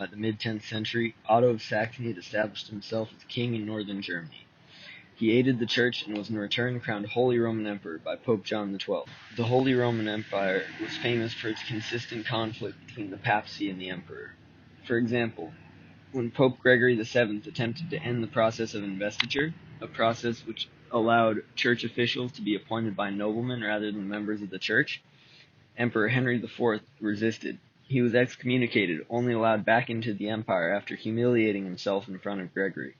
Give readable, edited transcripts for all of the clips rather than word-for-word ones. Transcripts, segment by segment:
by the mid-10th century, Otto of Saxony had established himself as king in northern Germany. He aided the Church and was in return crowned Holy Roman Emperor by Pope John XII. The Holy Roman Empire was famous for its consistent conflict between the papacy and the emperor. For example, when Pope Gregory VII attempted to end the process of investiture, a process which allowed church officials to be appointed by noblemen rather than members of the church, Emperor Henry IV resisted. He was excommunicated, only allowed back into the empire after humiliating himself in front of Gregory.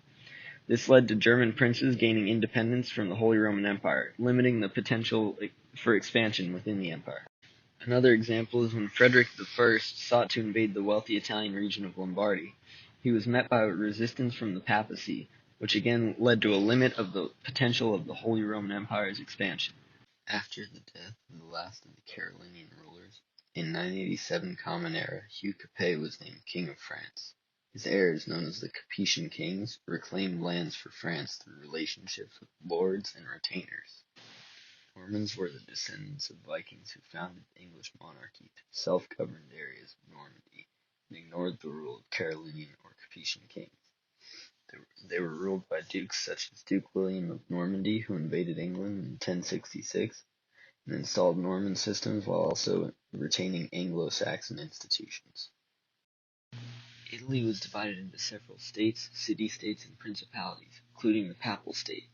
This led to German princes gaining independence from the Holy Roman Empire, limiting the potential for expansion within the empire. Another example is when Frederick I sought to invade the wealthy Italian region of Lombardy. He was met by resistance from the papacy, which again led to a limit of the potential of the Holy Roman Empire's expansion. After the death of the last of the Carolingian rulers, in 987 Common Era, Hugh Capet was named King of France. His heirs, known as the Capetian kings, reclaimed lands for France through relationships with lords and retainers. Normans were the descendants of Vikings who founded the English monarchy to self-governed areas of Normandy and ignored the rule of Carolingian or Capetian kings. They were ruled by dukes such as Duke William of Normandy, who invaded England in 1066 and installed Norman systems while also retaining Anglo-Saxon institutions. Italy was divided into several states, city-states, and principalities, including the Papal State.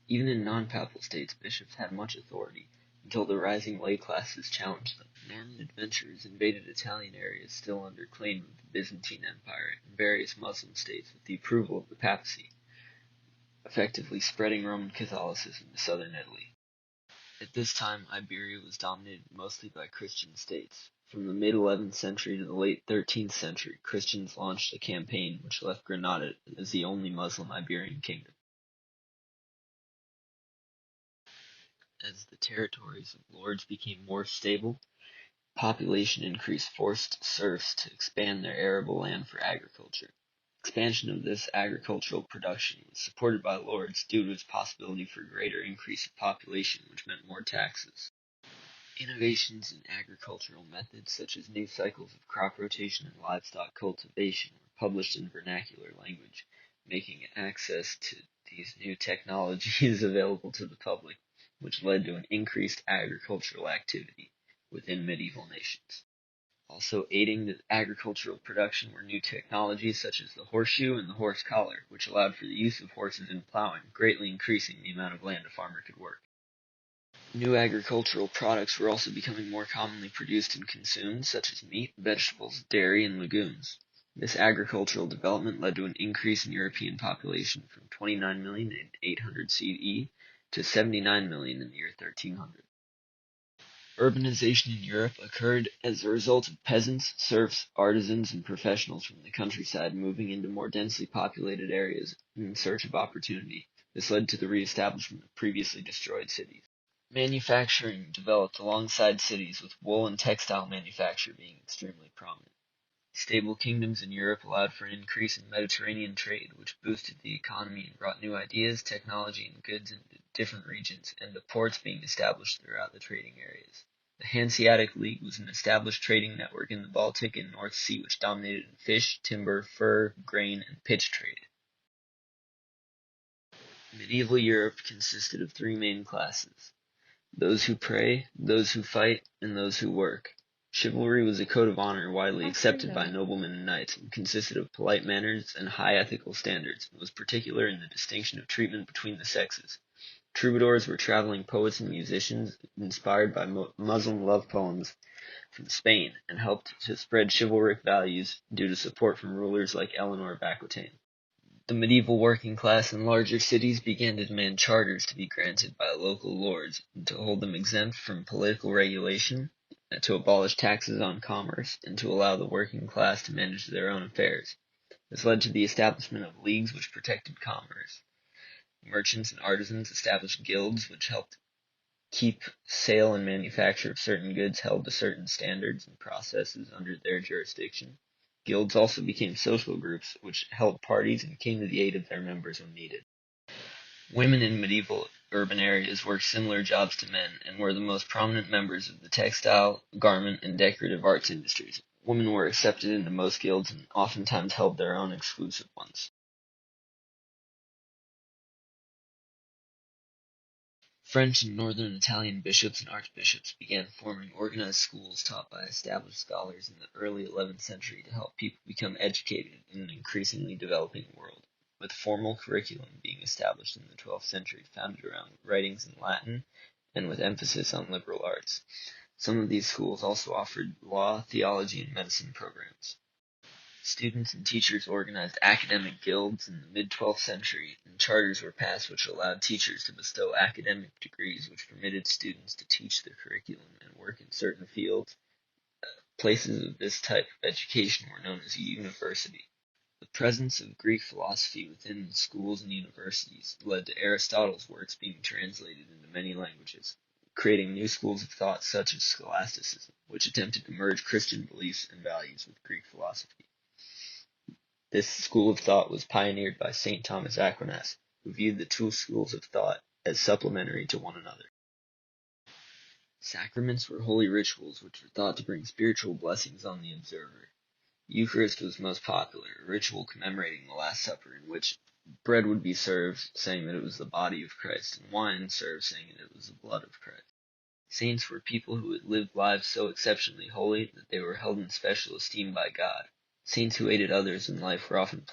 Even in non-papal states, bishops had much authority, until the rising lay classes challenged them. Norman adventurers invaded Italian areas still under claim of the Byzantine Empire and various Muslim states with the approval of the papacy, effectively spreading Roman Catholicism to southern Italy. At this time, Iberia was dominated mostly by Christian states. From the mid-11th century to the late 13th century, Christians launched a campaign which left Granada as the only Muslim Iberian kingdom. As the territories of lords became more stable, population increase forced serfs to expand their arable land for agriculture. Expansion of this agricultural production was supported by lords due to its possibility for greater increase of population, which meant more taxes. Innovations in agricultural methods, such as new cycles of crop rotation and livestock cultivation, were published in vernacular language, making access to these new technologies available to the public, which led to an increased agricultural activity within medieval nations. Also aiding the agricultural production were new technologies such as the horseshoe and the horse collar, which allowed for the use of horses in plowing, greatly increasing the amount of land a farmer could work. New agricultural products were also becoming more commonly produced and consumed, such as meat, vegetables, dairy, and legumes. This agricultural development led to an increase in European population from 29 million in 800 CE to 79 million in the year 1300. Urbanization in Europe occurred as a result of peasants, serfs, artisans, and professionals from the countryside moving into more densely populated areas in search of opportunity. This led to the re-establishment of previously destroyed cities. Manufacturing developed alongside cities, with wool and textile manufacture being extremely prominent. Stable kingdoms in Europe allowed for an increase in Mediterranean trade, which boosted the economy and brought new ideas, technology, and goods into different regions, and the ports being established throughout the trading areas. The Hanseatic League was an established trading network in the Baltic and North Sea, which dominated in fish, timber, fur, grain, and pitch trade. Medieval Europe consisted of three main classes: those who pray, those who fight, and those who work. Chivalry was a code of honor widely accepted by noblemen and knights, and consisted of polite manners and high ethical standards, and was particular in the distinction of treatment between the sexes. Troubadours were traveling poets and musicians inspired by Muslim love poems from Spain, and helped to spread chivalric values due to support from rulers like Eleanor of Aquitaine. The medieval working class in larger cities began to demand charters to be granted by local lords, and to hold them exempt from political regulation, to abolish taxes on commerce, and to allow the working class to manage their own affairs. This led to the establishment of leagues which protected commerce. Merchants and artisans established guilds which helped keep sale and manufacture of certain goods held to certain standards and processes under their jurisdiction. Guilds also became social groups which held parties and came to the aid of their members when needed. Women in medieval urban areas worked similar jobs to men and were the most prominent members of the textile, garment, and decorative arts industries. Women were accepted into most guilds and oftentimes held their own exclusive ones. French and northern Italian bishops and archbishops began forming organized schools taught by established scholars in the early 11th century to help people become educated in an increasingly developing world, with formal curriculum being established in the 12th century founded around writings in Latin and with emphasis on liberal arts. Some of these schools also offered law, theology, and medicine programs. Students and teachers organized academic guilds in the mid-12th century, and charters were passed which allowed teachers to bestow academic degrees which permitted students to teach their curriculum and work in certain fields. Places of this type of education were known as a university. The presence of Greek philosophy within schools and universities led to Aristotle's works being translated into many languages, creating new schools of thought such as scholasticism, which attempted to merge Christian beliefs and values with Greek philosophy. This school of thought was pioneered by St. Thomas Aquinas, who viewed the two schools of thought as supplementary to one another. Sacraments were holy rituals which were thought to bring spiritual blessings on the observer. Eucharist was most popular, a ritual commemorating the Last Supper in which bread would be served, saying that it was the body of Christ, and wine served, saying that it was the blood of Christ. Saints were people who had lived lives so exceptionally holy that they were held in special esteem by God. Saints who aided others in life were often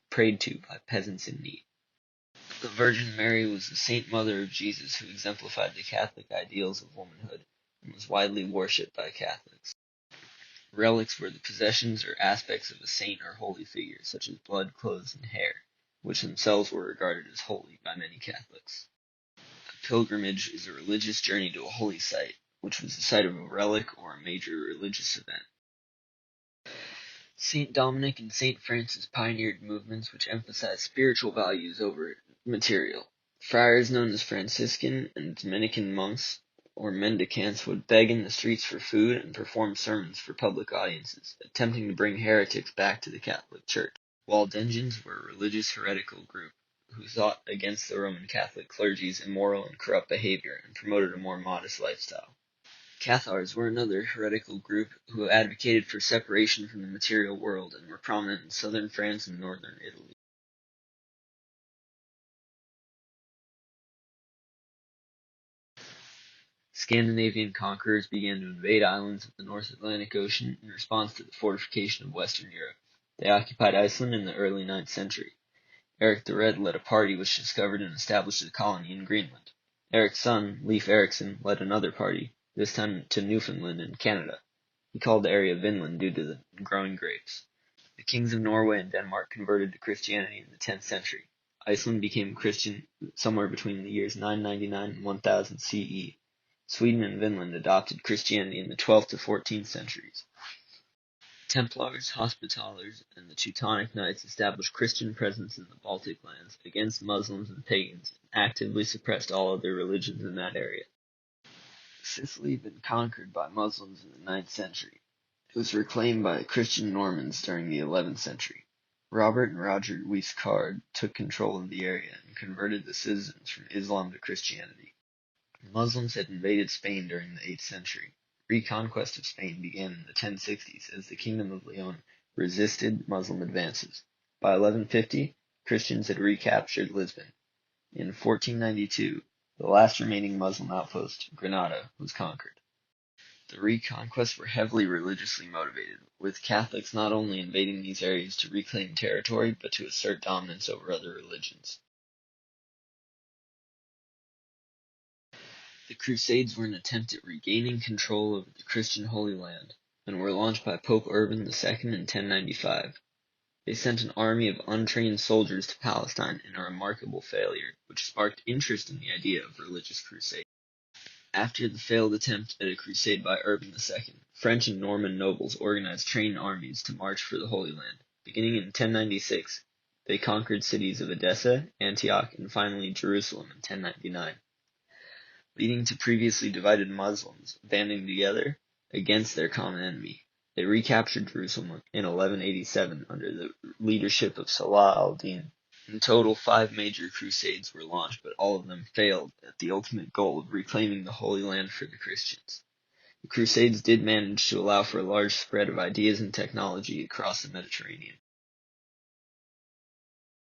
prayed to by peasants in need. The Virgin Mary was the saint mother of Jesus who exemplified the Catholic ideals of womanhood and was widely worshipped by Catholics. Relics were the possessions or aspects of a saint or holy figure, such as blood, clothes, and hair, which themselves were regarded as holy by many Catholics. A pilgrimage is a religious journey to a holy site, which was the site of a relic or a major religious event. Saint Dominic and Saint Francis pioneered movements which emphasized spiritual values over material. Friars known as Franciscan and Dominican monks or mendicants would beg in the streets for food and perform sermons for public audiences, attempting to bring heretics back to the Catholic Church. Waldensians were a religious heretical group who fought against the Roman Catholic clergy's immoral and corrupt behavior and promoted a more modest lifestyle. Cathars were another heretical group who advocated for separation from the material world and were prominent in southern France and northern Italy. Scandinavian conquerors began to invade islands of the North Atlantic Ocean in response to the fortification of Western Europe. They occupied Iceland in the early 9th century. Eric the Red led a party which discovered and established a colony in Greenland. Eric's son, Leif Erikson, led another party, this time to Newfoundland and Canada. He called the area Vinland due to the growing grapes. The kings of Norway and Denmark converted to Christianity in the 10th century. Iceland became Christian somewhere between the years 999 and 1000 CE. Sweden and Finland adopted Christianity in the 12th to 14th centuries. Templars, Hospitallers, and the Teutonic Knights established Christian presence in the Baltic lands against Muslims and pagans, and actively suppressed all other religions in that area. Sicily had been conquered by Muslims in the 9th century. It was reclaimed by Christian Normans during the 11th century. Robert and Roger Guiscard took control of the area and converted the citizens from Islam to Christianity. The Muslims had invaded Spain during the 8th century. Reconquest of Spain began in the 1060s as the Kingdom of Leon resisted Muslim advances. By 1150, Christians had recaptured Lisbon. In 1492, the last remaining Muslim outpost, Granada, was conquered. The reconquests were heavily religiously motivated, with Catholics not only invading these areas to reclaim territory, but to assert dominance over other religions. The Crusades were an attempt at regaining control over the Christian Holy Land, and were launched by Pope Urban II in 1095. They sent an army of untrained soldiers to Palestine in a remarkable failure, which sparked interest in the idea of religious crusade. After the failed attempt at a crusade by Urban II, French and Norman nobles organized trained armies to march for the Holy Land. Beginning in 1096, they conquered cities of Edessa, Antioch, and finally Jerusalem in 1099. Leading to previously divided Muslims banding together against their common enemy. They recaptured Jerusalem in 1187 under the leadership of Salah al-Din. In total, 5 major crusades were launched, but all of them failed at the ultimate goal of reclaiming the Holy Land for the Christians. The Crusades did manage to allow for a large spread of ideas and technology across the Mediterranean.